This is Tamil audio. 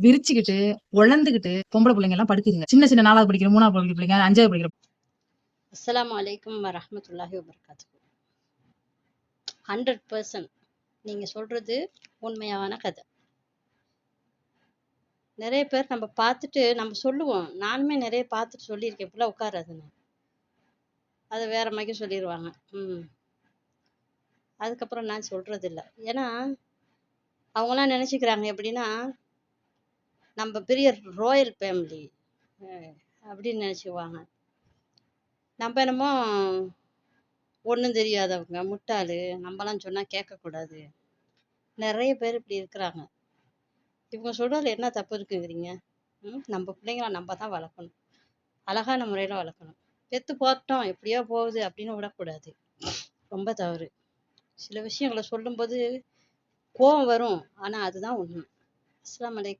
விரிச்சுக்கிட்டு, உழந்துகிட்டு பொம்பள புள்ளைங்க எல்லாம் படுக்குதுங்க. சின்ன சின்ன 4வது படிக்கிற, 3வது படிக்கிற பிள்ளைங்க, 5வது படிக்கிற அஸ்ஸலாமு அலைக்கும் வரஹ்மத்துல்லாஹி வபரகாத்துஹு. 100% நீங்க சொல்றது உண்மையான கதை. நெறைய பேர் நம்ம பார்த்துட்டு நம்ம சொல்லுவோம். நானுமே நெறைய பார்த்துட்டு சொல்லியிருக்கேன். இப்படிலாம் உட்காராதுன்னு. அத வேற மாரி சொல்லிருவாங்க. அதுக்கப்புறம் நான் சொல்றதில்ல. ஏன்னா, அவங்கலாம் நெனச்சுக்கிறாங்க எப்படின்னா, நம்ம பெரிய ராயல் ஃபேமிலி அப்படின்னு நெனச்சுக்குவாங்க. நம்ம என்னமோ ஒண்ணும் தெரியாதவங்க, முட்டாளு, நம்மலாம் சொன்னா கேட்கக்கூடாது. நெறைய பேர் இப்படி இருக்கிறாங்க. இவங்க சொல்றதுல என்ன தப்பு இருக்குங்கிறீங்க? நம்ம பிள்ளைங்கள நம்ம தான் வளர்க்கணும். அழகான முறையில வளர்க்கணும். பெத்து போட்டோம், எப்படியோ போகுது அப்படின்னு விடக்கூடாது. ரொம்ப தவறு. சில விஷயங்கள சொல்லும்போது கோவம் வரும். ஆனா அதுதான் உண்மை. அஸ்ஸலாமு அலைக்கும்.